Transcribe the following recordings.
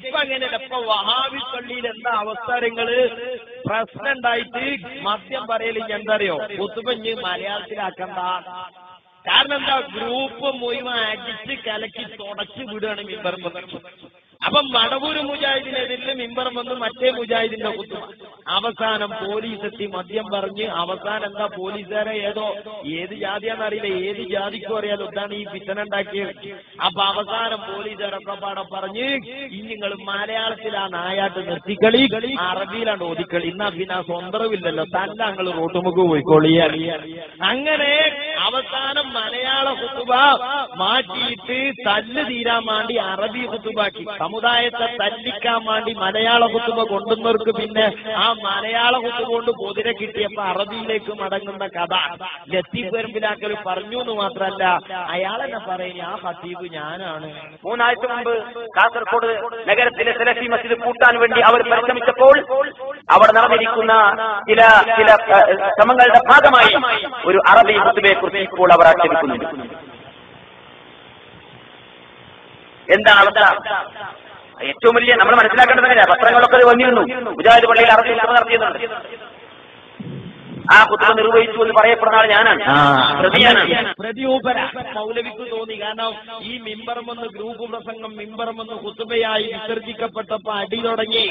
ഇപ്പൊ അങ്ങനെയല്ല. ഇപ്പൊ വഹാബി പള്ളിയിൽ എന്താ അവസരങ്ങള് പ്രശ്നം ഉണ്ടായിട്ട് മദ്യം പറയല് എന്താ അറിയോ, കുത്തുബഞ്ഞ് മലയാളത്തിലാക്കണ്ട. കാരണം എന്താ, ഗ്രൂപ്പ് മുഴുവൻ അടിച്ച് കലക്കി തുടച്ച് വിടുകയാണ് മിമ്പർ. അപ്പൊ മടവൂര് മുജാഹിദിനെതിരെ മിമ്പർ വന്ന് മറ്റേ മുജാഹിദിന്റെ കുത്തുബ. അവസാനം പോലീസ് എത്തി മദ്യം പറഞ്ഞ്. അവസാനം എന്താ, പോലീസുകാരെ ഏത് ജാതിയാണെന്നറിയില്ല, ഏത് ജാതിക്കും അറിയാലോ, ഇതാണ് ഈ പിത്തന ഉണ്ടാക്കിയത്. അപ്പൊ അവസാനം പോലീസുകാരൊക്കെ പാടെ പറഞ്ഞ്, ഇനി നിങ്ങൾ മലയാളത്തിലാ നായാട്ട് നിർത്തിക്കളി, അറബിയിലാണ് ഓതിക്കളി. എന്നാ പിന്നെ സ്വന്തമില്ലല്ലോ, തന്നെ ഞങ്ങൾ റോട്ടുമുക്ക് പോയിക്കോളിയാണ്. അങ്ങനെ അവസാനം മലയാള കുത്തുബ മാറ്റിയിട്ട് തല്ല് തീരാൻ വേണ്ടി അറബി കുത്തുബാക്കി. സമുദായത്തെ തല്ലിക്കാൻ വേണ്ടി മലയാള കുത്തുബ കൊണ്ടുവന്നവർക്ക് പിന്നെ ആ മലയാള കുത്തുബ കൊണ്ട് പൊതിരെ കിട്ടിയപ്പോ അറബിയിലേക്ക് മടങ്ങുന്ന കഥ ലത്തീഫ് പെരുമ്പിലാക്കൽ പറഞ്ഞു എന്ന് മാത്രമല്ല, അയാളെന്നെ പറയുന്നത് ആ ഖത്തീബ് ഞാനാണ്. 3 ആഴ്ച മുമ്പ് കാസർഗോഡ് നഗരത്തിലെ സലഫി മസ്ജിദ് കൂട്ടാൻ വേണ്ടി അവർ പരിശ്രമിച്ചപ്പോൾ അവിടെ നടന്നിരിക്കുന്ന ചില ശ്രമങ്ങളുടെ ഭാഗമായി ഒരു അറബി കുത്തുബയെ കുറിച്ച് ഇപ്പോൾ അവർ ആക്ഷേപിക്കുന്നുണ്ട്. എന്താണ് അവസ്ഥ? ഏറ്റവും വലിയ നമ്മൾ മനസ്സിലാക്കേണ്ടത് എങ്ങനെയാ, പത്രങ്ങളൊക്കെ വന്നിരുന്നു, മുജാഹിദ് പള്ളിയിൽ അറബി സഭ നടത്തിയുന്നുണ്ട്. ആ കുത്തുബ നിർവഹിച്ചു എന്ന് പറയപ്പെടുന്ന ആൾ ഞാനാണ്, പ്രതിയൂപര മൗലവിക്ക് തോന്നി. കാരണം ഈ മിമ്പറമെന്ന് ഗ്രൂപ്പ് പ്രസംഗം മിമ്പറമെന്ന് കുത്തുബയായി വിസർജിക്കപ്പെട്ടപ്പോ അടി തുടങ്ങി.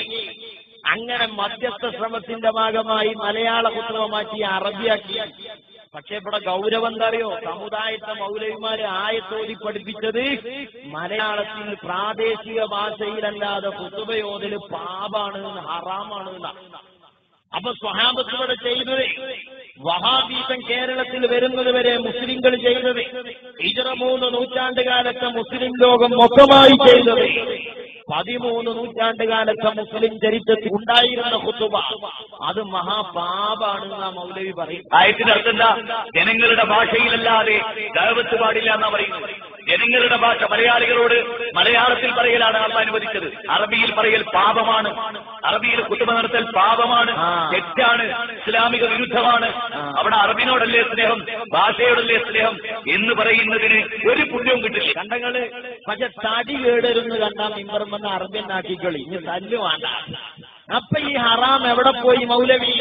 അങ്ങനെ മധ്യസ്ഥ ശ്രമത്തിന്റെ ഭാഗമായി മലയാള കുത്തുബ മാറ്റി അറബിയാക്കി. പക്ഷെ ഇവിടെ ഗൗരവം എന്താ അറിയോ, സമുദായത്തെ മൗലവിമാര് ആയത്തോതി പഠിപ്പിച്ചത് മലയാളത്തിൽ പ്രാദേശിക ഭാഷയിലല്ലാതെ കുത്തുബയോതില് പാപാണ്, ഹറാമാണ്. അപ്പൊ സ്വഹാബത്ത് ഇവിടെ ചെയ്തത്, വഹാബീസം കേരളത്തിൽ വരുന്നത് വരെ മുസ്ലിങ്ങൾ ചെയ്തത്, ഹിജ്റ 3 നൂറ്റാണ്ട് കാലത്തെ മുസ്ലിം ലോകം മൊത്തമായി ചെയ്തത്, 13 നൂറ്റാണ്ട് കാലത്തെ മുസ്ലിം ചരിത്രത്തിൽ ഉണ്ടായിരുന്ന ഖുതുബ അത് മഹാപാപാണ് എന്നാ മൗലവി പറയും. ആയത്തിന്റെ അർത്ഥം എന്താ? ജനങ്ങളുടെ ഭാഷയിലല്ലാതെ ദഅവത്ത് പാടില്ല എന്നാ പറയുന്നത്. ജനങ്ങളുടെ ഭാഷ മലയാളികളോട് മലയാളത്തിൽ പറയലാണ് അള്ളാഹ് അനുവദിച്ചത്. അറബിയിൽ പറയൽ പാപമാണ്, അറബിയിൽ ഖുതുബ നടത്തൽ പാപമാണ്, തെറ്റാണ്, ഇസ്ലാമിക വിരുദ്ധമാണ്. അവിടെ അറബിനോടല്ലേ സ്നേഹം, ഭാഷയോടല്ലേ സ്നേഹം എന്ന് പറയുന്നതിന് ഒരു പുണ്യവും കിട്ടില്ല. കണ്ടങ്ങള് പക്ഷെ തടി കേടരുന്ന് കണ്ടാ മിമ്പർമെന്ന് അറബിയൻ ആക്കിക്കളി, ഇനി തല്ല് വേണ്ട. അപ്പൊ ഈ ഹറാം എവിടെ പോയി മൗലവി?